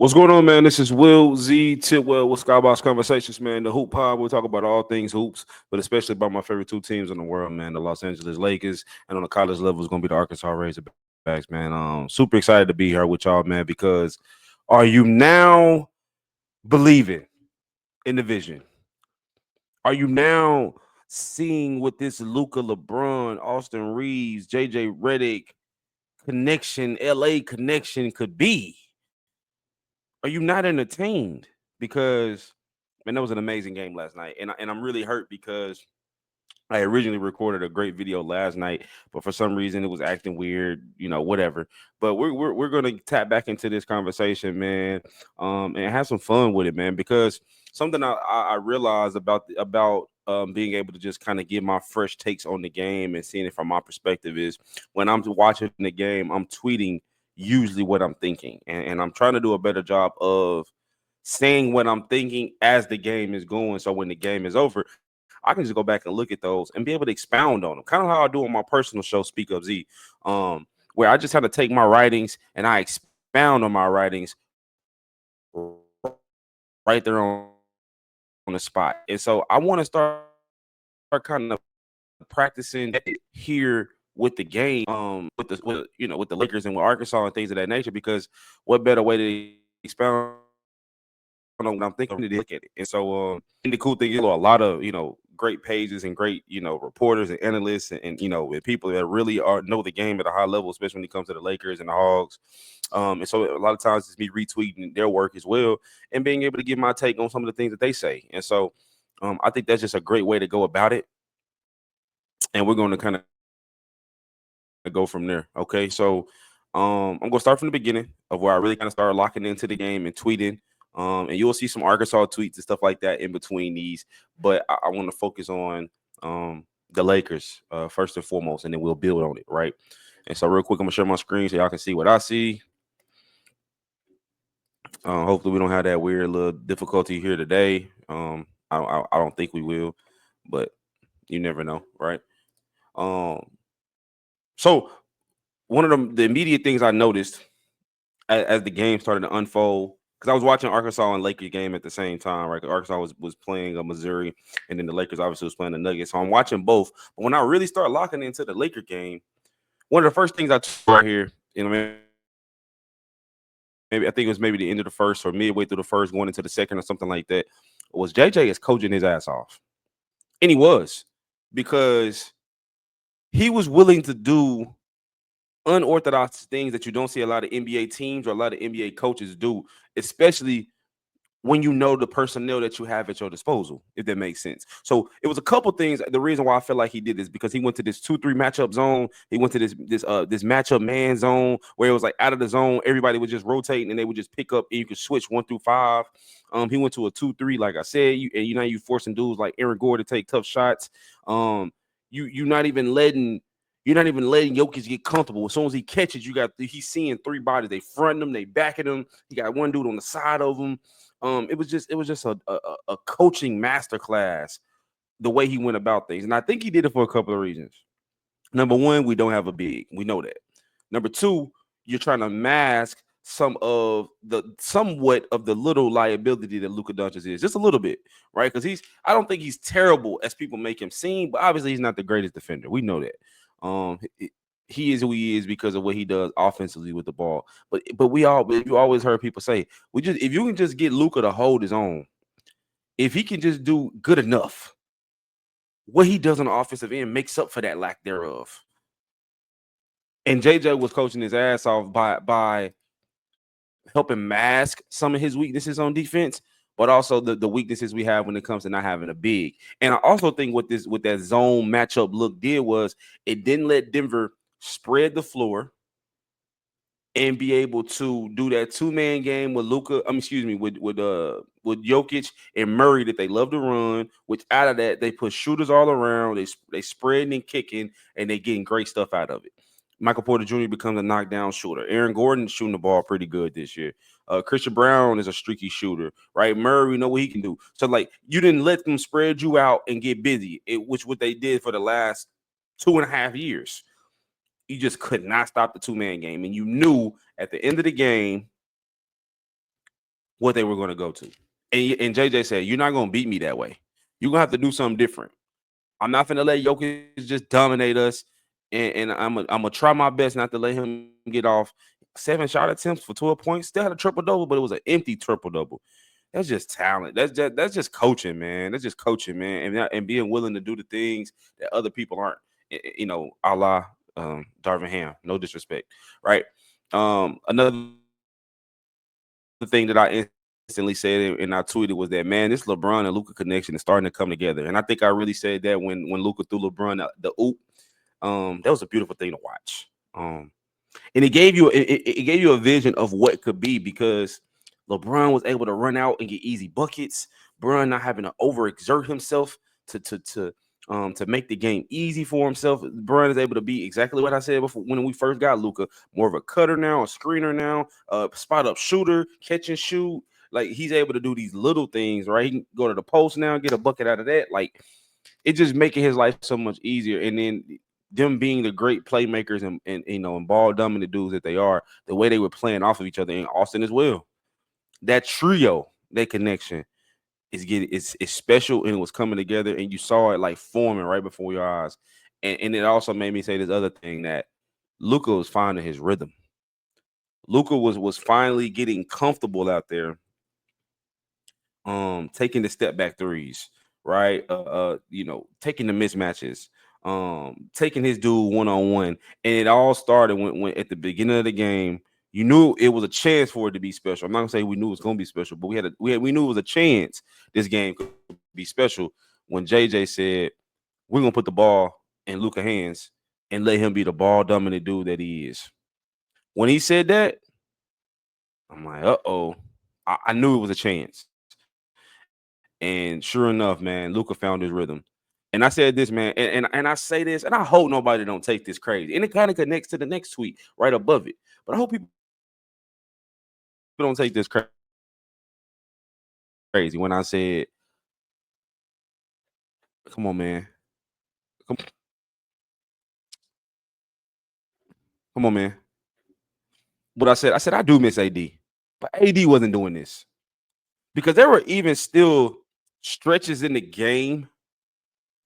What's going on, man? This is Will Z Tidwell with Skybox Conversations, man. The Hoop Pod. We'll talk about all things hoops, but especially about my favorite two teams in the world, man. The Los Angeles Lakers, and on the college level, it's going to be the Arkansas Razorbacks, man. Super excited to be here with y'all, man, because are you now believing in the vision? Are you now seeing what this Luka LeBron, Austin Reaves, JJ Redick connection, LA connection could be? Are you not entertained? Because man, that was an amazing game last night, and I'm really hurt because I originally recorded a great video last night, but for some reason it was acting weird, whatever. But we're gonna tap back into this conversation, man, and have some fun with it, man. Because something I realized about being able to just kind of give my fresh takes on the game and seeing it from my perspective is when I'm watching the game, I'm tweeting usually what I'm thinking, and I'm trying to do a better job of saying what I'm thinking as the game is going. So when the game is over, I can just go back and look at those and be able to expound on them, kind of how I do on my personal show, Speak Up Z, where I just have to take my writings and I expound on my writings right there on the spot. And so I want to start kind of practicing here with the game, with the with the Lakers and with Arkansas and things of that nature. Because what better way to expound on what I'm thinking than to look at it? And so, and the cool thing is, a lot of great pages and great reporters and analysts and and people that really know the game at a high level, especially when it comes to the Lakers and the Hogs. And so a lot of times it's me retweeting their work as well and being able to give my take on some of the things that they say. And so I think that's just a great way to go about it. And we're going to kind of go from there. Okay, so I'm gonna start from the beginning of where I really kind of started locking into the game and tweeting. And you'll see some Arkansas tweets and stuff like that in between these. But I want to focus on the Lakers first and foremost, and then we'll build on it, right? And so, real quick, I'm gonna share my screen so y'all can see what I see. Hopefully, we don't have that weird little difficulty here today. I don't think we will, but you never know, right? Um, so one of the immediate things I noticed as the game started to unfold, because I was watching Arkansas and Lakers game at the same time, right? 'Cause Arkansas was playing Missouri, and then the Lakers obviously was playing the Nuggets. So I'm watching both. But when I really start locking into the Laker game, one of the first things I took right here, maybe I think it was maybe the end of the first or midway through the first, going into the second or something like that, was JJ is coaching his ass off, and he was, because he was willing to do unorthodox things that you don't see a lot of NBA teams or a lot of NBA coaches do, especially when you know the personnel that you have at your disposal, if that makes sense. So it was a couple things. The reason why I feel like he did this because he went to this 2-3 matchup zone. He went to this matchup man zone where it was like out of the zone, everybody was just rotating and they would just pick up and you could switch 1 through 5. He went to a 2-3, like I said. You forcing dudes like Aaron Gore to take tough shots. Um, you're not even letting. You're not even letting Jokic get comfortable. As soon as he catches, he's seeing 3 bodies. They fronting him, they backing him. He got one dude on the side of him. It was just a coaching masterclass the way he went about things, and I think he did it for a couple of reasons. Number one, we don't have a big. We know that. Number two, you're trying to mask somewhat of the little liability that Luka Doncic is, just a little bit, right? Because I don't think he's terrible as people make him seem, but obviously he's not the greatest defender. We know that. He is who he is because of what he does offensively with the ball. But you always heard people say, if you can just get Luka to hold his own, if he can just do good enough, what he does on the offensive end makes up for that lack thereof. And JJ was coaching his ass off by helping mask some of his weaknesses on defense, but also the weaknesses we have when it comes to not having a big. And I also think what that zone matchup look did was it didn't let Denver spread the floor and be able to do that 2-man game with Luka. With Jokic and Murray that they love to run. Which out of that they put shooters all around. They spreading and kicking, and they getting great stuff out of it. Michael Porter Jr. becomes a knockdown shooter. Aaron Gordon shooting the ball pretty good this year. Christian Brown is a streaky shooter, right? Murray, we know what he can do. So like you didn't let them spread you out and get busy, which what they did for the last 2.5 years. You just could not stop the 2-man game. And you knew at the end of the game, what they were going to go to. And JJ said, "You're not going to beat me that way. You're going to have to do something different. I'm not going to let Jokic just dominate us. And I'm gonna try my best not to let him get off 7 shot attempts for 12 points. Still had a triple double, but it was an empty triple double. That's just talent. That's just coaching, man. That's just coaching, man, and being willing to do the things that other people aren't. You know, a la Darvin Ham. No disrespect, right? Another thing that I instantly said and I tweeted was that, man, this LeBron and Luka connection is starting to come together. And I think I really said that when Luka threw LeBron the oop. That was a beautiful thing to watch. And it gave you a vision of what could be because LeBron was able to run out and get easy buckets. Bron not having to overexert himself to make the game easy for himself. Bron is able to be exactly what I said before when we first got Luka, more of a cutter now, a screener now, a spot up shooter, catch and shoot. Like he's able to do these little things, right? He can go to the post now, get a bucket out of that. Like it just making his life so much easier. And then them being the great playmakers and and ball dominant dudes that they are, the way they were playing off of each other in Austin as well. That trio, that connection it's special and it was coming together and you saw it like forming right before your eyes. And it also made me say this other thing that Luka was finding his rhythm. Luka was finally getting comfortable out there, taking the step back threes, right? Taking the mismatches, taking his dude one on one, and it all started when at the beginning of the game, you knew it was a chance for it to be special. I'm not gonna say we knew it was gonna be special, but we knew it was a chance this game could be special when JJ said we're gonna put the ball in Luka's hands and let him be the ball dominant dude that he is. When he said that, I'm like, uh-oh. I knew it was a chance. And sure enough, man, Luka found his rhythm. And I said this, man, and I say this, and I hope nobody don't take this crazy. And it kind of connects to the next tweet right above it. But I hope people don't take this crazy when I said, come on, man. Come on, man. What I said I do miss AD. But AD wasn't doing this. Because there were even still stretches in the game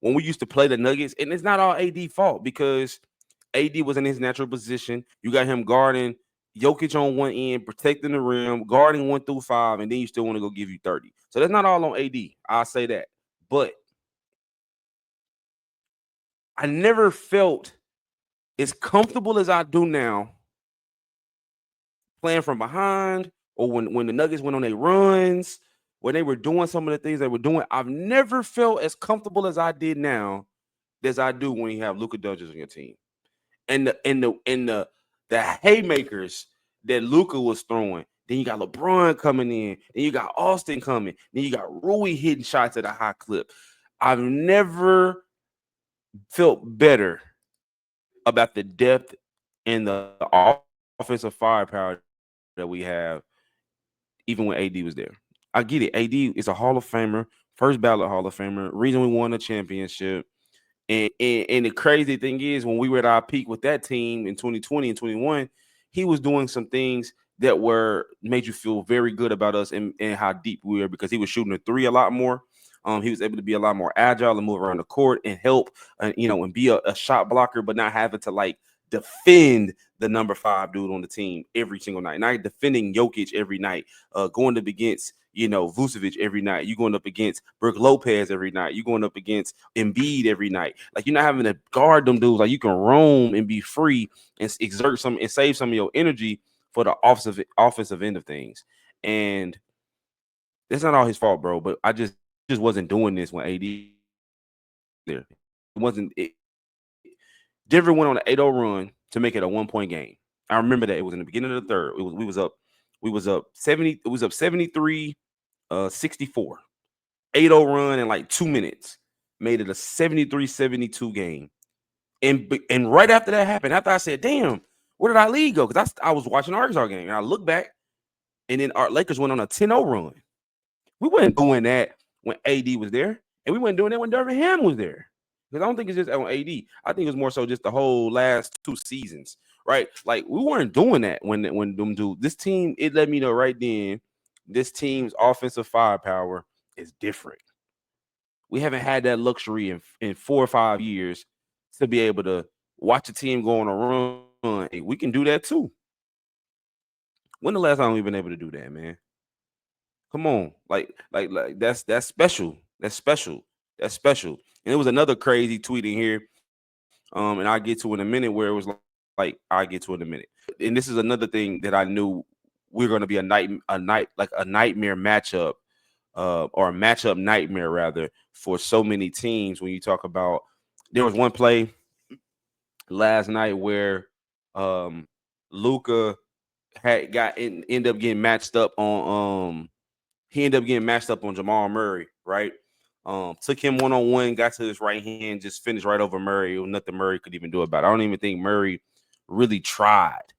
when we used to play the Nuggets, and it's not all AD fault because AD was in his natural position. You got him guarding Jokic on one end, protecting the rim, guarding 1 through 5, and then you still want to go give you 30. So that's not all on AD. I'll say that. But I never felt as comfortable as I do now playing from behind or when the Nuggets went on their runs, when they were doing some of the things they were doing. I've never felt as comfortable as I did now as I do when you have Luka Doncic on your team. And the haymakers that Luka was throwing. Then you got LeBron coming in. Then you got Austin coming. Then you got Rui hitting shots at a high clip. I've never felt better about the depth and the offensive firepower that we have, even when AD was there. I get it. AD is a Hall of Famer, first ballot Hall of Famer. Reason we won a championship. And the crazy thing is, when we were at our peak with that team in 2020 and 21, he was doing some things that were made you feel very good about us and how deep we were because he was shooting a three a lot more. He was able to be a lot more agile and move around the court and help, and be a shot blocker, but not having to like defend the number 5 dude on the team every single night. Not defending Jokic every night, going up against Vucevic every night. You going up against Brook Lopez every night. You going up against Embiid every night. Like you're not having to guard them dudes. Like you can roam and be free and exert some and save some of your energy for the offensive end of things. And that's not all his fault, bro. But he just wasn't doing this when AD was there. It wasn't. Denver went on an 8-0 run to make it a 1-point game. I remember that it was in the beginning of the third. We was up 70. It was up 73, 64. 8-0 run in like 2 minutes made it a 73-72 game. And right after that happened, after I said, "Damn, where did our lead go?" Because I was watching the Arkansas game and I look back, and then our Lakers went on a 10-0 run. We weren't doing that when AD was there, and we weren't doing that when Darvin Ham was there. Because I don't think it's just on AD. I think it's more so just the whole last 2 seasons, right? Like we weren't doing that when them dudes. This team, it let me know right then this team's offensive firepower is different. We haven't had that luxury in 4 or 5 years to be able to watch a team go on a run. Hey, we can do that too. When the last time we've been able to do that, man? Come on, like that's special. That's special. That's special. And it was another crazy tweet in here, and I'll get to in a minute where it was like I get to in a minute. And this is another thing that I knew we're going to be a nightmare matchup, or a matchup nightmare rather for so many teams. When you talk about, there was one play last night where Luka ended up getting matched up on he ended up getting matched up on Jamal Murray, right? Took him one-on-one, got to his right hand, just finished right over Murray. It was nothing Murray could even do about it. I don't even think Murray really tried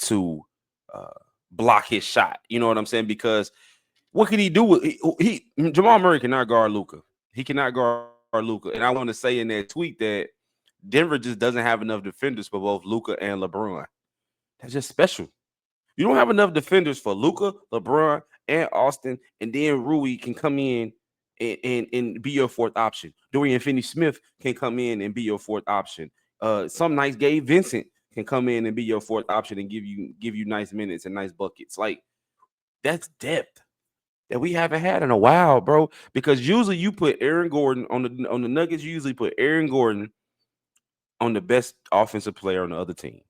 to block his shot. You know what I'm saying? Because what could he do with Jamal Murray cannot guard Luka. He cannot guard Luka. And I want to say in that tweet that Denver just doesn't have enough defenders for both Luka and LeBron. That's just special. You don't have enough defenders for Luka, LeBron, and Austin, and then Rui can come in and be your fourth option. Dorian Finney-Smith can come in and be your fourth option. Some nights Gabe Vincent can come in and be your fourth option and give you nice minutes and nice buckets. Like, that's depth that we haven't had in a while, bro. Because usually you put Aaron Gordon on the Nuggets. You usually put Aaron Gordon on the best offensive player on the other team.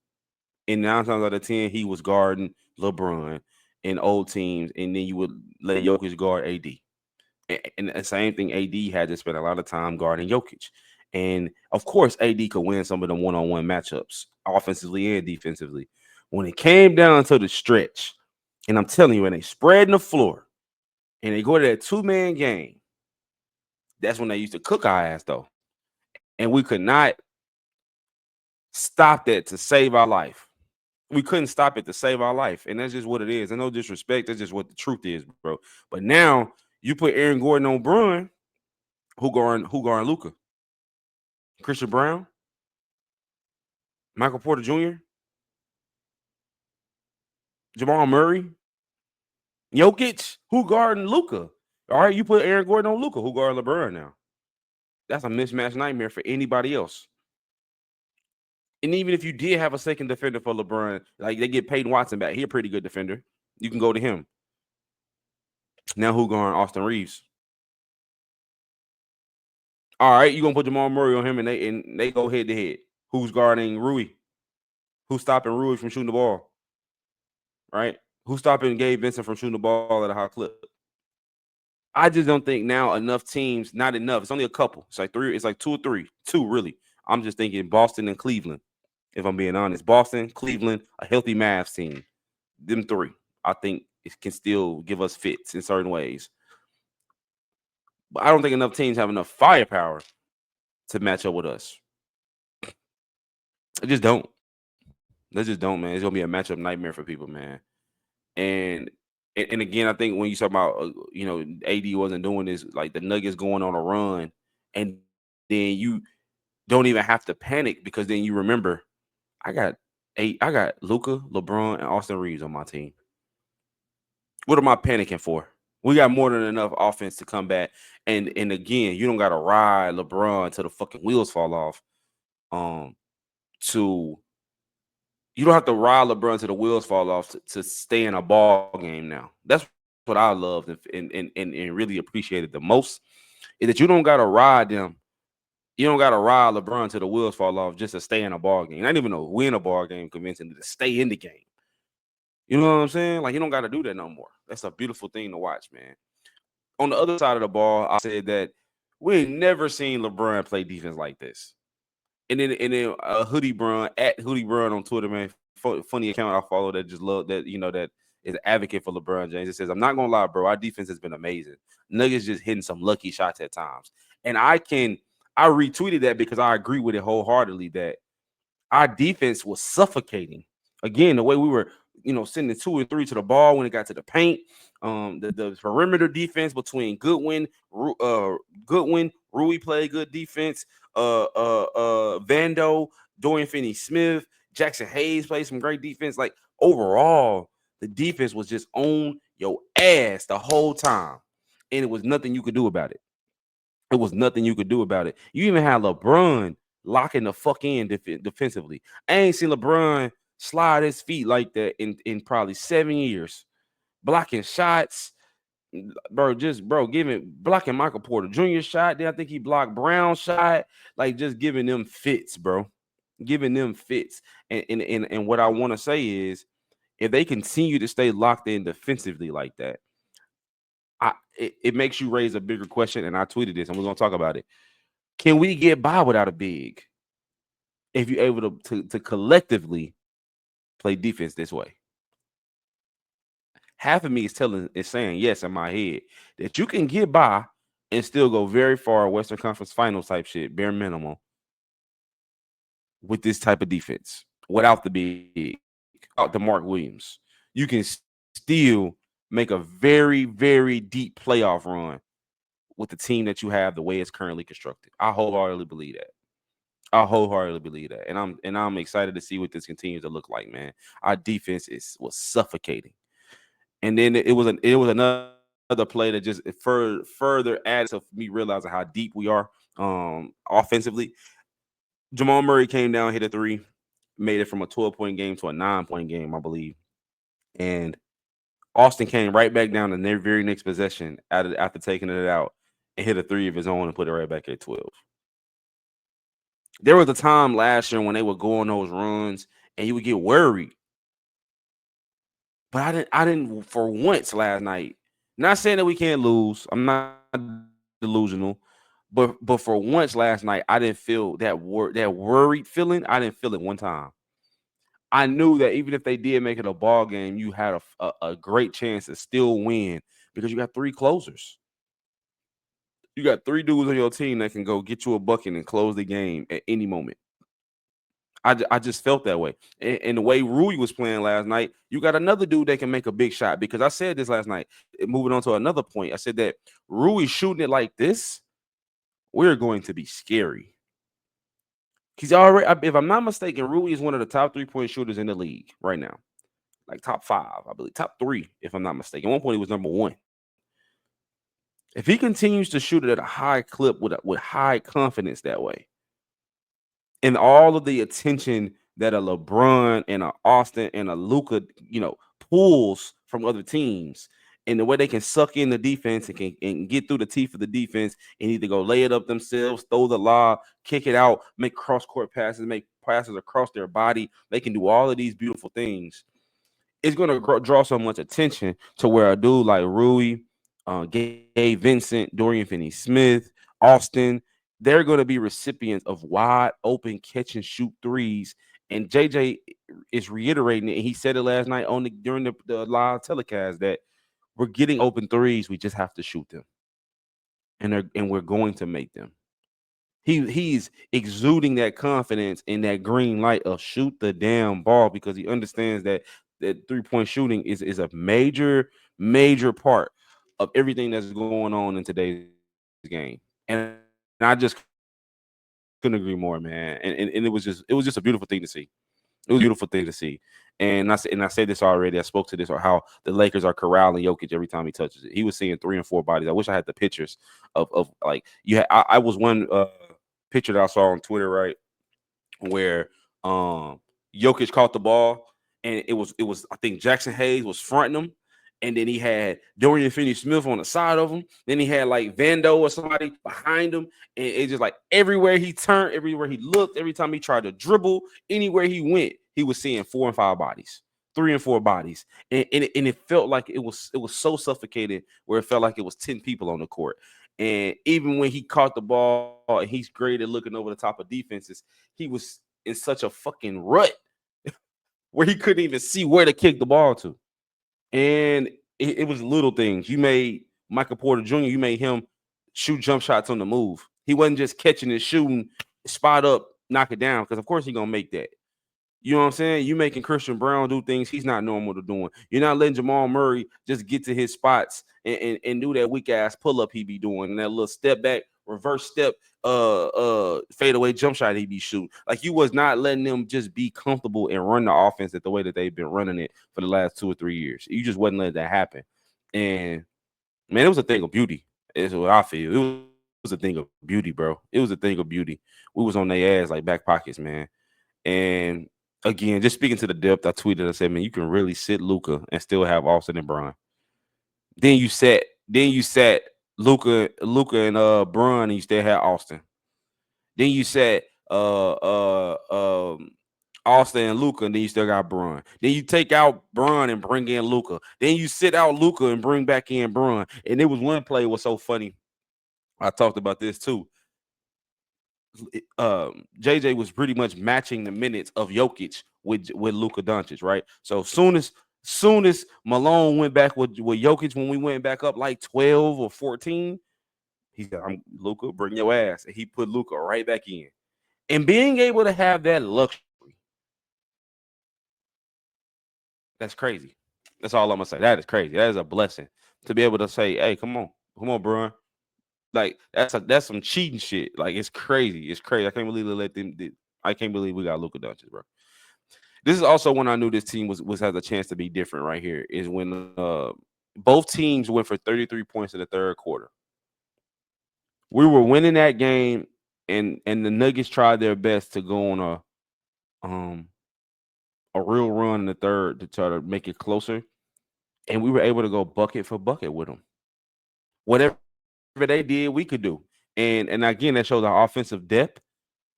And 9 times out of 10, he was guarding LeBron in old teams, and then you would let Jokic guard AD. And the same thing, AD had to spend a lot of time guarding Jokic. And of course, AD could win some of the one-on-one matchups, offensively and defensively. When it came down to the stretch, and I'm telling you, when they spread the floor and they go to that two-man game, that's when they used to cook our ass, though. And we could not stop that to save our life. We couldn't stop it to save our life. And that's just what it is. And no disrespect, that's just what the truth is, bro. But now you put Aaron Gordon on Brun, who guarding Luka? Christian Brown? Michael Porter Jr.? Jamal Murray? Jokic? Who guarding Luka? All right, you put Aaron Gordon on Luka, who guarding LeBron now? That's a mismatch nightmare for anybody else. And even if you did have a second defender for LeBron, like they get Peyton Watson back, he's a pretty good defender. You can go to him. Now who guarding Austin Reaves? All right, you're gonna put Jamal Murray on him, and they go head to head. Who's guarding Rui? Who's stopping Rui from shooting the ball? Right? Who's stopping Gabe Vincent from shooting the ball at a high clip? I just don't think now enough teams, not enough. It's only a couple. It's like 3, it's like 2 or 3. 2, really. I'm just thinking Boston and Cleveland, if I'm being honest. Boston, Cleveland, a healthy Mavs team. Them 3. I think it can still give us fits in certain ways. But I don't think enough teams have enough firepower to match up with us. I just don't. They just don't, man. It's gonna be a matchup nightmare for people, man. And again, I think when you talk about AD wasn't doing this, like the Nuggets going on a run, and then you don't even have to panic because then you remember, I got Luka, LeBron, and Austin Reaves on my team. What am I panicking for? We got more than enough offense to come back. And again, you don't gotta ride LeBron till the fucking wheels fall off. You don't have to ride LeBron till the wheels fall off to stay in a ball game now. That's what I loved and really appreciated the most, is that you don't gotta ride them. You don't gotta ride LeBron till the wheels fall off just to stay in a ball game. Not even to win a ball game convincingly, to stay in the game. You know what I'm saying? Like, you don't gotta do that no more. That's a beautiful thing to watch, man. On the other side of the ball, I said that we ain't never seen LeBron play defense like this. And then Hoodie Brun at Hoodie Brun on Twitter, man. Funny account I follow that just love that, that is an advocate for LeBron James. It says, I'm not gonna lie, bro. Our defense has been amazing. Nuggets just hitting some lucky shots at times. And I retweeted that because I agree with it wholeheartedly that our defense was suffocating. Again, the way we were, sending 2 and 3 to the ball when it got to the paint. The perimeter defense between Goodwin, Rui played good defense. Vando, Dorian Finney-Smith, Jackson Hayes played some great defense. Like, overall, The defense was just on your ass the whole time, and it was nothing you could do about it. It was nothing you could do about it. You even had LeBron locking the fuck in defensively. I ain't seen LeBron slide his feet like that in probably 7 years. Blocking shots, bro. Just giving blocking Michael Porter Jr. shot. Then I think he blocked Brown shot. Like just giving them fits, bro. Giving them fits. And what I want to say is, if they continue to stay locked in defensively like that, it makes you raise a bigger question. And I tweeted this, and we're gonna talk about it. Can we get by without a big if you're able to collectively play defense this way? Half of me is saying yes in my head that you can get by and still go very far Western Conference Finals type shit, bare minimum, with this type of defense without the big, without the Mark Williams. You can still make a very, very deep playoff run with the team that you have the way it's currently constructed. I wholeheartedly believe that. And I'm excited to see what this continues to look like, man. Our defense was suffocating. And then it was another play that just further added to me realizing how deep we are offensively. Jamal Murray came down, hit a three, made it from a 12-point game to a 9-point game, I believe. And Austin came right back down in their very next possession after taking it out and hit a three of his own and put it right back at 12. There was a time last year when they would go on those runs and you would get worried. But I didn't for once last night. Not saying that we can't lose. I'm not delusional. But for once last night, I didn't feel that worried feeling. I didn't feel it one time. I knew that even if they did make it a ball game, you had a great chance to still win because you got three closers. You got three dudes on your team that can go get you a bucket and close the game at any moment. I just felt that way. And the way Rui was playing last night, you got another dude that can make a big shot. Because I said this last night, moving on to another point, I said that Rui shooting it like this, we're going to be scary. He's already, if I'm not mistaken, Rui is one of the top 3-point shooters in the league right now. Like top 5, I believe. Top 3, if I'm not mistaken. At one point, he was number 1. If he continues to shoot it at a high clip with high confidence that way, and all of the attention that a LeBron and a Austin and a Luka, pulls from other teams, and the way they can suck in the defense and get through the teeth of the defense and either go lay it up themselves, throw the lob, kick it out, make cross-court passes, make passes across their body. They can do all of these beautiful things. It's going to draw so much attention to where a dude like Rui, Gabe Vincent, Dorian Finney-Smith, Austin, they're going to be recipients of wide open catch and shoot threes. And JJ is reiterating it. And he said it last night during the live telecast that we're getting open threes. We just have to shoot them. And we're going to make them. He's exuding that confidence and that green light of shoot the damn ball because he understands that 3-point shooting is a major part of everything that's going on in today's game. And I just couldn't agree more, man. And it was just a beautiful thing to see. It was a beautiful thing to see. And I said this already. I spoke to this or how the Lakers are corralling Jokic every time he touches it. He was seeing 3 and 4 bodies. I wish I had the pictures of like you had. I was one picture that I saw on Twitter, right, where Jokic caught the ball and it was I think Jackson Hayes was fronting him. And then he had Dorian Finney-Smith on the side of him. Then he had like Vando or somebody behind him. And it's just like everywhere he turned, everywhere he looked, every time he tried to dribble, anywhere he went, he was seeing 4 and 5 bodies, 3 and 4 bodies. And it felt like it was so suffocating where it felt like it was 10 people on the court. And even when he caught the ball and he's great at looking over the top of defenses, he was in such a fucking rut where he couldn't even see where to kick the ball to. And it was little things. You made Michael Porter Jr., you made him shoot jump shots on the move. He wasn't just catching and shooting, spot up, knock it down, because of course he's going to make that. You know what I'm saying? You making Christian Brown do things he's not normal to doing. You're not letting Jamal Murray just get to his spots and do that weak-ass pull-up he be doing and that little step back reverse step, fadeaway jump shot he be shooting. Like you was not letting them just be comfortable and run the offense at the way that they've been running it for the last 2 or 3 years. You just wasn't letting that happen. And man, it was a thing of beauty. Is what I feel. It was a thing of beauty, bro. It was a thing of beauty. We was on their ass like back pockets, man. And again, just speaking to the depth, I tweeted, I said, man, you can really sit Luka and still have Austin and Bron. Then you sat Luka and Bron, and you still had Austin. Then you sat Austin and Luka, and then you still got Bron. Then you take out Bron and bring in Luka. Then you sit out Luka and bring back in Bron. And it was one play was so funny. I talked about this too. JJ was pretty much matching the minutes of Jokic with Luka Doncic, right? So soon as Malone went back with Jokic when we went back up like 12 or 14, he said, "I'm Luka, bring your ass," and he put Luka right back in. And being able to have that luxury, that's crazy. That's all I'm gonna say. That is crazy. That is a blessing to be able to say, "Hey, come on, bro." Like that's some cheating shit. Like it's crazy. It's crazy. I can't believe they let them. I can't believe we got Luka Doncic, bro. This is also when I knew this team was has a chance to be different. Right here is when both teams went for 33 points in the third quarter. We were winning that game, and the Nuggets tried their best to go on a real run in the third to try to make it closer, and we were able to go bucket for bucket with them. Whatever they did, we could do. And again, that shows our offensive depth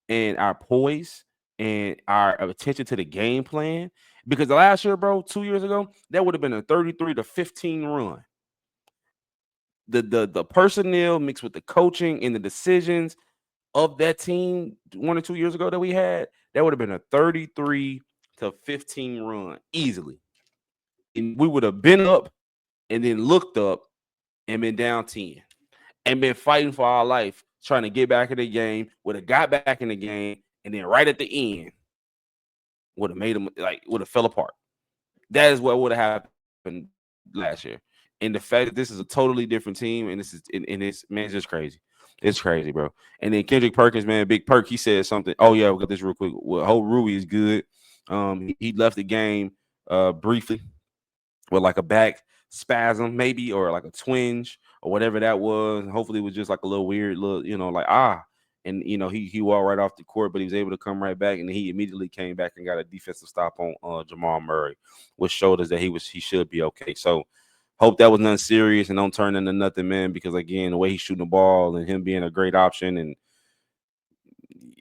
and our poise and our attention to the game plan. Because the last year, bro, 2 years ago, that would have been a 33-15 run. The personnel mixed with the coaching and the decisions of that team 1 or 2 years ago that we had, that would have been a 33-15 run easily. And we would have been up and then looked up and been down 10 and been fighting for our life, trying to get back in the game, would have got back in the game, and then right at the end, would have made them would have fell apart. That is what would have happened last year. And the fact that this is a totally different team, and it's man, it's just crazy. It's crazy, bro. And then Kendrick Perkins, man, Big Perk, he said something. Oh yeah, we got this real quick. Well, whole Rui is good. He left the game briefly with like a back spasm, maybe, or like a twinge or whatever that was. Hopefully, it was just like a little weird, little, and he walked right off the court, but he was able to come right back, and he immediately came back and got a defensive stop on Jamal Murray, which showed us that he should be okay. So hope that was nothing serious and don't turn into nothing, man. Because again, the way he's shooting the ball and him being a great option, and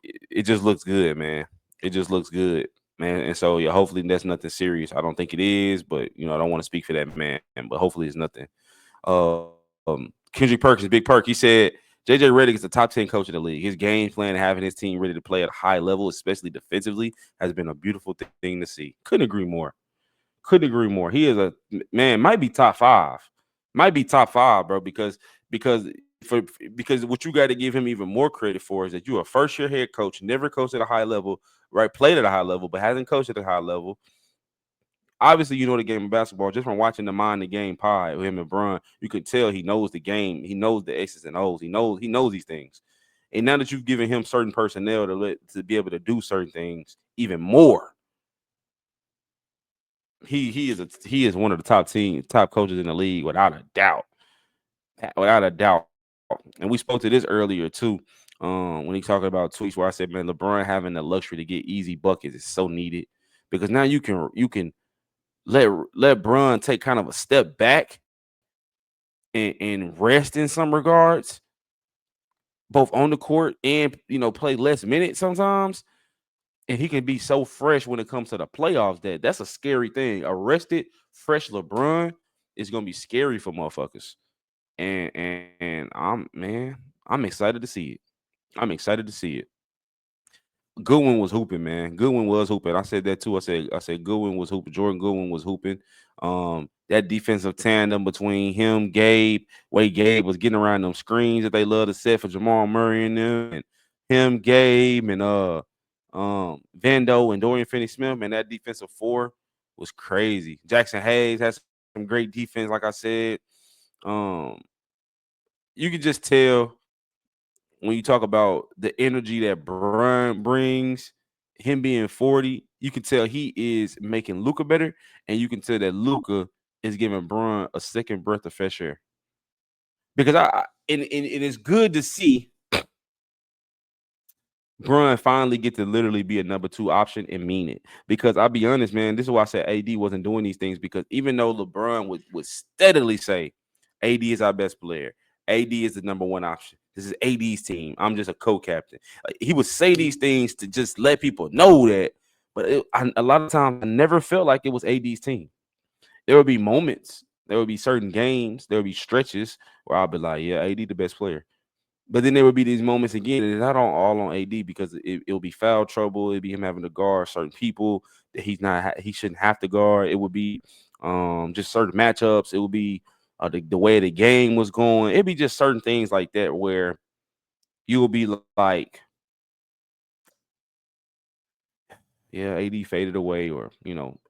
it just looks good, man. It just looks good, man. And so yeah, hopefully that's nothing serious. I don't think it is, but I don't want to speak for that man. But hopefully it's nothing. Kendrick Perkins, Big Perk, he said JJ Redick is the top 10 coach in the league. His game plan, having his team ready to play at a high level, especially defensively, has been a beautiful thing to see. Couldn't agree more. Couldn't agree more. He is a man, might be top five. Might be top five, bro, because because what you got to give him even more credit for is that you're a first year head coach, never coached at a high level, right? Played at a high level, but hasn't coached at a high level. Obviously, you know the game of basketball just from watching the Mind the Game pod with him and Bron. You could tell he knows the game. He knows the X's and O's. He knows these things. And now that you've given him certain personnel to be able to do certain things even more, he is one of the top coaches in the league without a doubt. Without a doubt. And we spoke to this earlier too. When he talking about tweets where I said, man, LeBron having the luxury to get easy buckets is so needed because now you can let Bron take kind of a step back and rest in some regards, both on the court and play less minutes sometimes. And he can be so fresh when it comes to the playoffs that's a scary thing. A rested, fresh LeBron is gonna be scary for motherfuckers. And I'm excited to see it. I'm excited to see it. Goodwin was hooping, man. Goodwin was hooping. I said that too. I said Goodwin was hooping. Jordan Goodwin was hooping. That defensive tandem between him, Gabe, Gabe was getting around them screens that they love to set for Jamal Murray and them, and him, Gabe, and Vando and Dorian Finney-Smith, man, that defensive four was crazy. Jackson Hayes has some great defense, like I said. Um, you could just tell when you talk about the energy that Bron brings, him being 40, you can tell he is making Luka better, and you can tell that Luka is giving Bron a second breath of fresh air. Because and it is good to see Bron finally get to literally be a number two option and mean it. Because I'll be honest, man, this is why I said AD wasn't doing these things. Because even though LeBron would steadily say, AD is our best player, AD is the number one option. This is AD's team. I'm just a co-captain. Like, he would say these things to just let people know that. But a lot of times, I never felt like it was AD's team. There would be moments, there would be certain games, there would be stretches where I'll be like, yeah, AD the best player. But then there would be these moments again, and it's not all on AD because it'll be foul trouble. It'd be him having to guard certain people that he shouldn't have to guard. It would be just certain matchups. It would be the way the game was going. It'd be just certain things like that where you will be like, yeah, AD faded away, or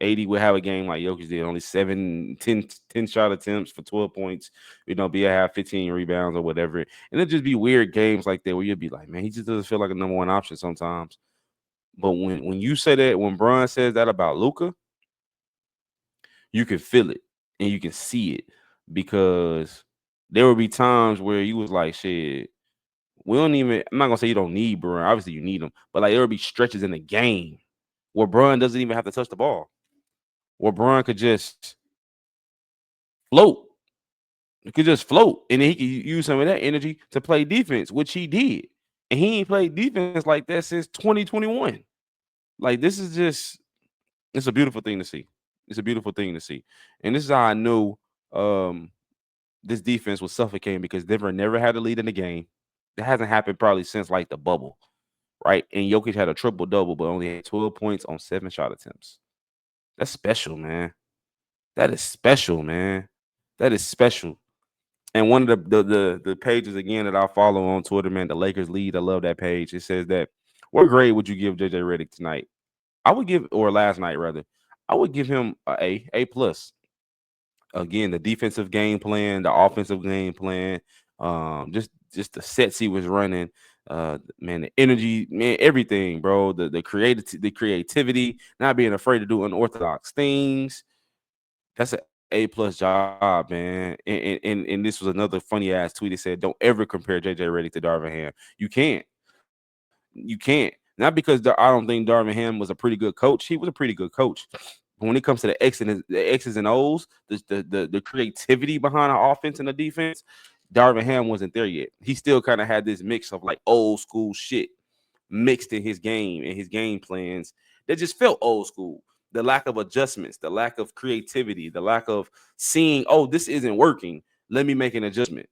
AD would have a game like Jokic did, only 10 shot attempts for 12 points, be a half 15 rebounds or whatever. And it'd just be weird games like that where you'd be like, man, he just doesn't feel like a number one option sometimes. But when you say that, when Bron says that about Luka, you can feel it and you can see it, because there would be times where you was like, shit, we don't even, I'm not gonna say you don't need Bron. Obviously you need him, but like there would be stretches in the game where Bron doesn't even have to touch the ball, where Bron could just float. He could just float, and then he could use some of that energy to play defense, which he did. And he ain't played defense like that since 2021. Like, this is just, it's a beautiful thing to see. It's a beautiful thing to see. And this is how I knew this defense was suffocating, because Denver never had a lead in the game. That hasn't happened probably since like the bubble, right? And Jokic had a triple double, but only had 12 points on 7 shot attempts. That's special, man. That is special, man. That is special. And one of the pages again that I follow on Twitter, man, the Lakers lead. I love that page. It says that, what grade would you give JJ Redick tonight? I would give, or last night rather, I would give him A plus. Again, the defensive game plan, the offensive game plan, just the sets he was running, man, the energy, man, everything, bro. The creativity, not being afraid to do unorthodox things. That's an A+ job, man. And this was another funny ass tweet. It said, "Don't ever compare JJ Redick to Darvin Ham. You can't. You can't. Not because I don't think Darvin Ham was a pretty good coach. He was a pretty good coach. But when it comes to the X's and O's, the creativity behind the offense and the defense, Darvin Ham wasn't there yet. He still kind of had this mix of like old school shit mixed in his game and his game plans that just felt old school. The lack of adjustments, the lack of creativity, the lack of seeing, oh, this isn't working, let me make an adjustment.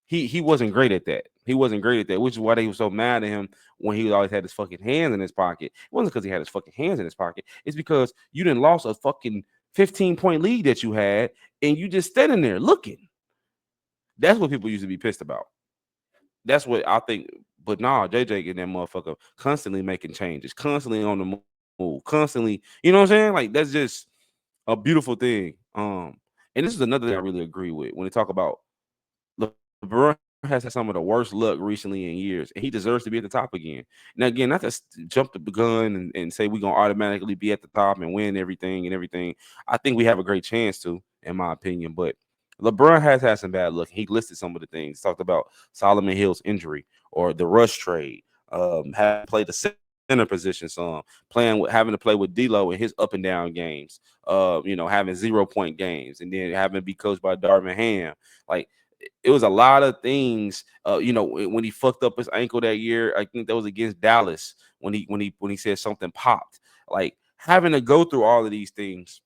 He wasn't great at that. He wasn't great at that, which is why they were so mad at him when he always had his fucking hands in his pocket. It wasn't because he had his fucking hands in his pocket. It's because you didn't lost a fucking 15-point lead that you had, and you just standing there looking. That's what people used to be pissed about. That's what I think. But nah, JJ getting that motherfucker constantly making changes, constantly on the move, constantly. You know what I'm saying? Like, that's just a beautiful thing. And this is another thing I really agree with when they talk about LeBron has had some of the worst luck recently in years, and he deserves to be at the top again. Now, again, not to jump the gun and say we're gonna automatically be at the top and win everything and everything. I think we have a great chance to, in my opinion. But LeBron has had some bad luck. He listed some of the things. Talked about Solomon Hill's injury or the rush trade, having played the center position some, having to play with D'Lo in his up and down games, having 0-point games, and then having to be coached by Darvin Ham. Like, it was a lot of things. When he fucked up his ankle that year, I think that was against Dallas when he said something popped. Like, having to go through all of these things,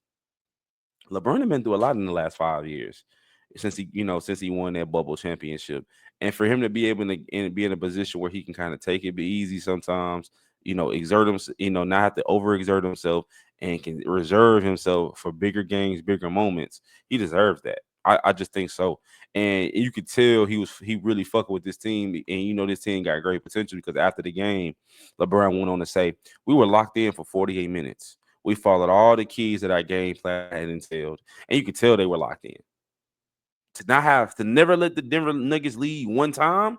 LeBron has been through a lot in the last 5 years since he won that bubble championship, and for him to be able to be in a position where he can kind of take it, be easy sometimes, exert himself, not have to overexert himself, and can reserve himself for bigger games, bigger moments. He deserves that. I just think so. And you could tell he really fucking with this team, and this team got great potential, because after the game, LeBron went on to say, "We were locked in for 48 minutes. We followed all the keys that our game plan had entailed," and you could tell they were locked in. To never let the Denver Nuggets lead one time,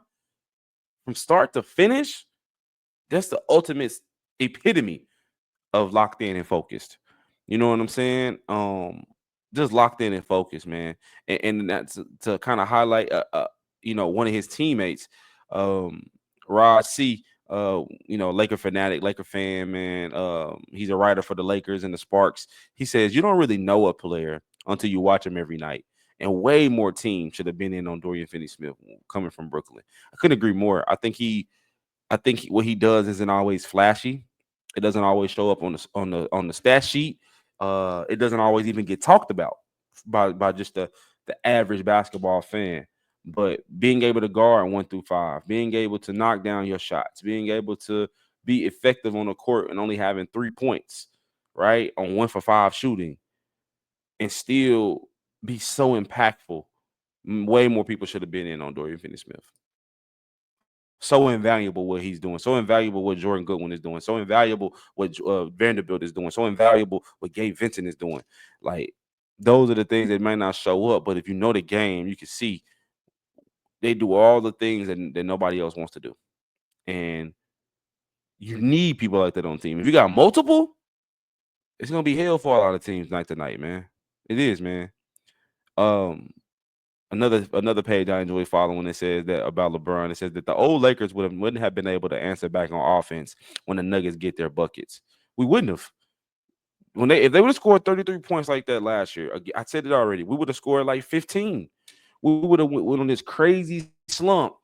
from start to finish, that's the ultimate epitome of locked in and focused. You know what I'm saying? Just locked in and focused, man. And that's to kind of highlight, one of his teammates, um, Rod C. Laker fanatic, Laker fan, man. He's a writer for the Lakers and the Sparks. He says you don't really know a player until you watch him every night. And way more teams should have been in on Dorian Finney-Smith coming from Brooklyn. I couldn't agree more. What he does isn't always flashy. It doesn't always show up on the stat sheet. It doesn't always even get talked about by just the average basketball fan. But being able to guard 1 through 5, being able to knock down your shots, being able to be effective on the court and only having 3 points, right, on 1 for 5 shooting, and still be so impactful. Way more people should have been in on Dorian Finney-Smith. So invaluable what he's doing. So invaluable what Jordan Goodwin is doing. So invaluable what Vanderbilt is doing. So invaluable what Gabe Vincent is doing. Like, those are the things that might not show up, but if you know the game, you can see they do all the things that nobody else wants to do. And you need people like that on the team. If you got multiple, it's gonna be hell for a lot of teams night to night, man. It is, man. Um, another page I enjoy following, it says that about LeBron. It says that the old Lakers wouldn't have been able to answer back on offense when the Nuggets get their buckets. We wouldn't have. If they would have scored 33 points like that last year, I said it already, we would have scored like 15. We would have went on this crazy slump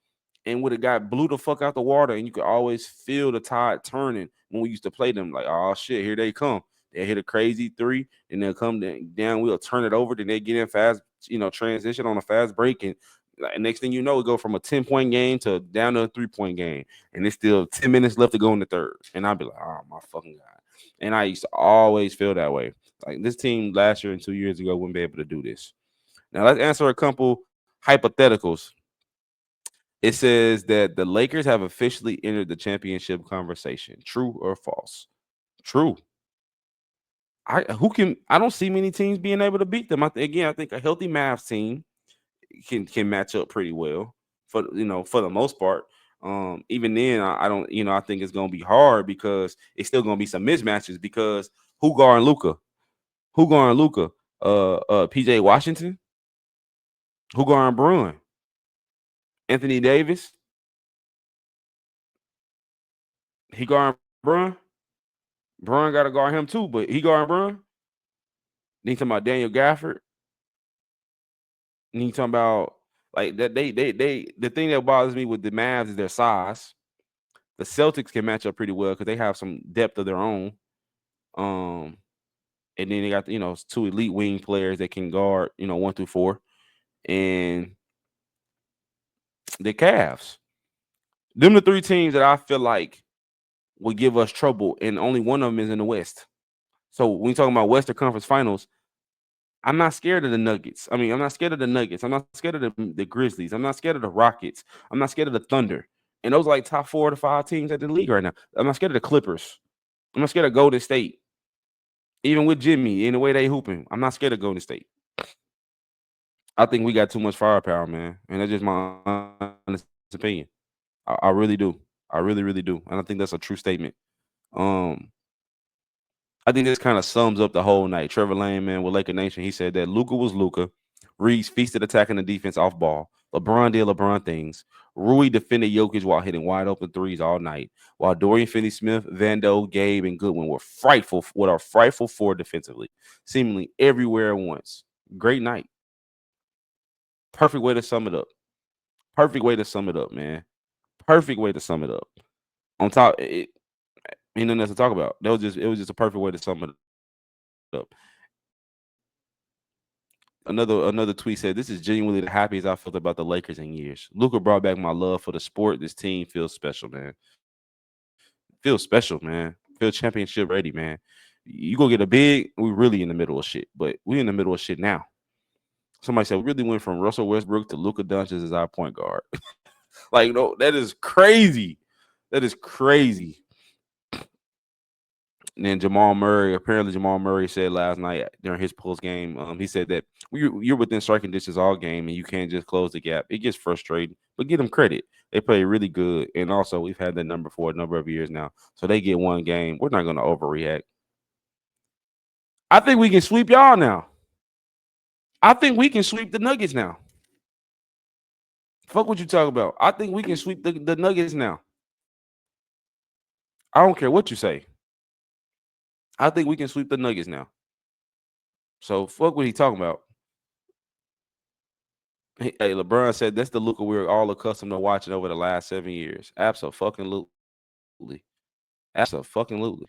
and would have got blew the fuck out the water. And you could always feel the tide turning when we used to play them. Like, oh shit, here they come. They hit a crazy 3, and they'll come down. We'll turn it over. Then they get in fast, transition on a fast break, and next thing you know, we go from a 10-point game to down to a 3-point game, and it's still 10 minutes left to go in the third. And I'd be like, oh my fucking god. And I used to always feel that way. Like, this team last year and 2 years ago wouldn't be able to do this. Now let's answer a couple hypotheticals. It says that the Lakers have officially entered the championship conversation. True or false? True. I don't see many teams being able to beat them. I think a healthy Mavs team can match up pretty well for the most part. Even then, I don't, I think it's gonna be hard because it's still gonna be some mismatches because who guarding Luka? Who guarding Luka? PJ Washington? Who guarding Bruin? Anthony Davis? He guarding Bruin? Bruin got to guard him too, but he guarding Bruin. Then you talking about Daniel Gafford. And you talking about like that the thing that bothers me with the Mavs is their size. The Celtics can match up pretty well because they have some depth of their own. And then they got 2 elite wing players that can guard 1 through 4, and the Cavs. Them the 3 teams that I feel like will give us trouble, and only one of them is in the West. So when you talking about Western Conference Finals, I'm not scared of the Nuggets. I mean, I'm not scared of the Nuggets. I'm not scared of the Grizzlies. I'm not scared of the Rockets. I'm not scared of the Thunder. And those are like top 4 to 5 teams at the league right now. I'm not scared of the Clippers. I'm not scared of Golden State. Even with Jimmy, in the way they hooping, I'm not scared of Golden State. I think we got too much firepower, man. And that's just my honest opinion. I really do. I really, really do. And I think that's a true statement. Um, I think this kind of sums up the whole night. Trevor Lane, man, with Laker Nation, he said that Luka was Luka. Reaves feasted attacking the defense off ball. LeBron did LeBron things. Rui defended Jokic while hitting wide open threes all night. While Dorian Finney-Smith, Vando, Gabe, and Goodwin were frightful 4 defensively, seemingly everywhere at once. Great night. Perfect way to sum it up. Perfect way to sum it up, man. Perfect way to sum it up. On top, ain't nothing else to talk about. It was just a perfect way to sum it up. Another tweet said, "This is genuinely the happiest I felt about the Lakers in years. Luka brought back my love for the sport. This team feels special, man. Feels special, man. Feel championship ready, man. You go get a big. We really in the middle of shit, but we in the middle of shit now." Somebody said we really went from Russell Westbrook to Luka Doncic as our point guard. Like, no, that is crazy. That is crazy. And then Jamal Murray, apparently Jamal Murray said last night during his post game, he said that you're within striking distance all game and you can't just close the gap. It gets frustrating, but give them credit. They play really good, and also we've had that number for a number of years now, so they get one game. We're not going to overreact. I think we can sweep y'all now. I think we can sweep the Nuggets now. Fuck what you talk about. I think we can sweep the Nuggets now. I don't care what you say. I think we can sweep the Nuggets now. So fuck what he talking about. Hey, LeBron said that's the Luka we're all accustomed to watching over the last 7 years. Absolutely. Absolutely.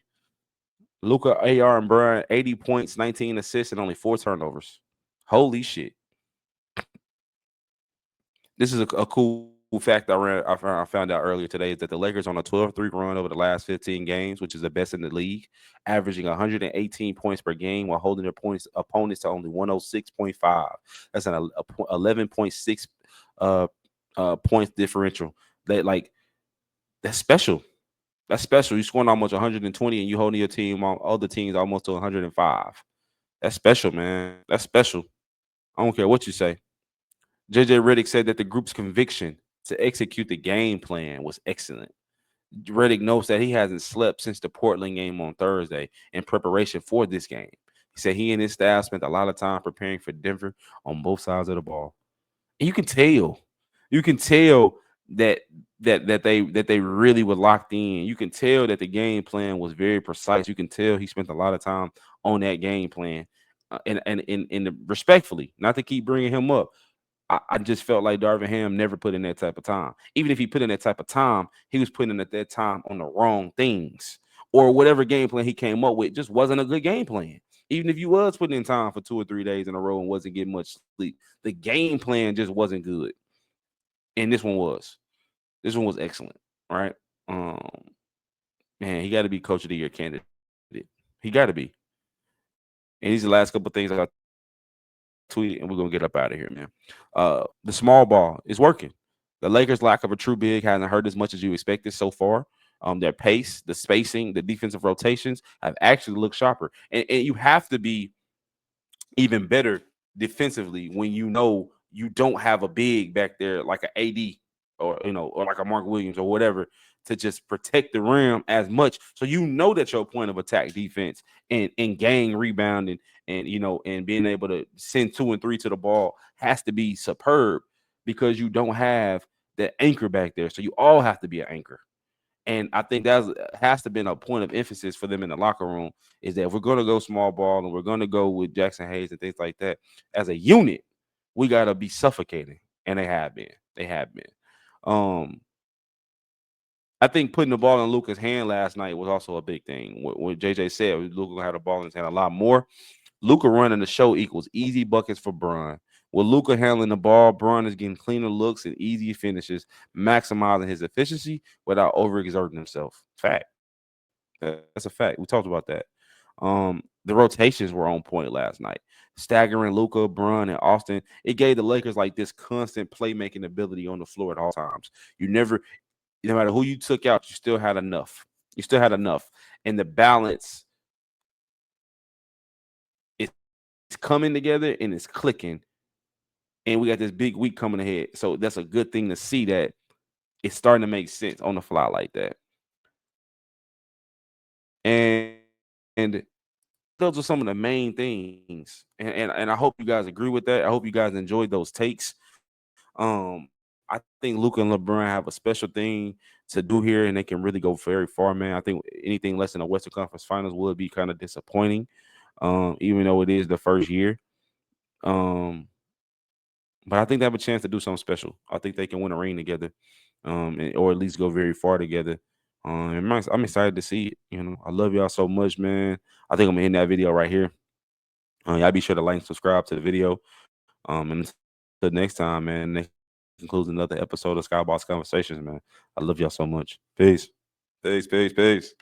Luka, AR, and Brian, 80 points, 19 assists, and only 4 turnovers. Holy shit. This is a cool fact I found out earlier today, is that the Lakers on a 12-3 run over the last 15 games, which is the best in the league, averaging 118 points per game while holding their opponents to only 106.5. That's an 11.6 points differential. That's special. That's special. You scoring almost 120 and you holding your team on other teams almost to 105. That's special, man. That's special. I don't care what you say. JJ Redick said that the group's conviction to execute the game plan was excellent. Redick notes that he hasn't slept since the Portland game on Thursday in preparation for this game. He said he and his staff spent a lot of time preparing for Denver on both sides of the ball. And you can tell that they really were locked in. You can tell that the game plan was very precise. You can tell he spent a lot of time on that game plan. And respectfully, not to keep bringing him up, I just felt like Darvin Ham never put in that type of time. Even if he put in that type of time, he was putting in at that time on the wrong things, or whatever game plan he came up with just wasn't a good game plan. Even if you was putting in time for 2 or 3 days in a row and wasn't getting much sleep, the game plan just wasn't good. And this one was. This one was excellent, right? Man, he got to be coach of the year candidate. He got to be. And these are the last couple of things I tweet, and we're gonna get up out of here, man. The small ball is working. The Lakers' lack of a true big hasn't hurt as much as you expected so far. Their pace, the spacing, the defensive rotations have actually looked sharper. And you have to be even better defensively when you know you don't have a big back there like an AD or like a Mark Williams or whatever to just protect the rim as much. So you know that your point of attack defense and gang rebounding and being able to send 2 and 3 to the ball has to be superb because you don't have the anchor back there. So you all have to be an anchor. And I think that has to been a point of emphasis for them in the locker room, is that if we're going to go small ball and we're going to go with Jackson Hayes and things like that, as a unit, we got to be suffocating. And they have been. They have been. I think putting the ball in Luka's hand last night was also a big thing. What JJ said, Luka had the ball in his hand a lot more. Luka running the show equals easy buckets for Bron. With Luka handling the ball, Bron is getting cleaner looks and easy finishes, maximizing his efficiency without overexerting himself. Fact. That's a fact. We talked about that. The rotations were on point last night. Staggering Luka, Bron, and Austin. It gave the Lakers like this constant playmaking ability on the floor at all times. No matter who you took out, you still had enough. You still had enough. And the balance is coming together and it's clicking. And we got this big week coming ahead. So that's a good thing to see that it's starting to make sense on the fly like that. And those are some of the main things. And I hope you guys agree with that. I hope you guys enjoyed those takes. I think Luka and LeBron have a special thing to do here, and they can really go very far, man. I think anything less than the Western Conference Finals would be kind of disappointing, even though it is the first year. But I think they have a chance to do something special. I think they can win a ring together, or at least go very far together. I'm excited to see it. I love y'all so much, man. I think I'm gonna end that video right here. Y'all be sure to like and subscribe to the video. And until next time, man. Next concludes another episode of Skybox Conversations, man. I love y'all so much. Peace. Peace.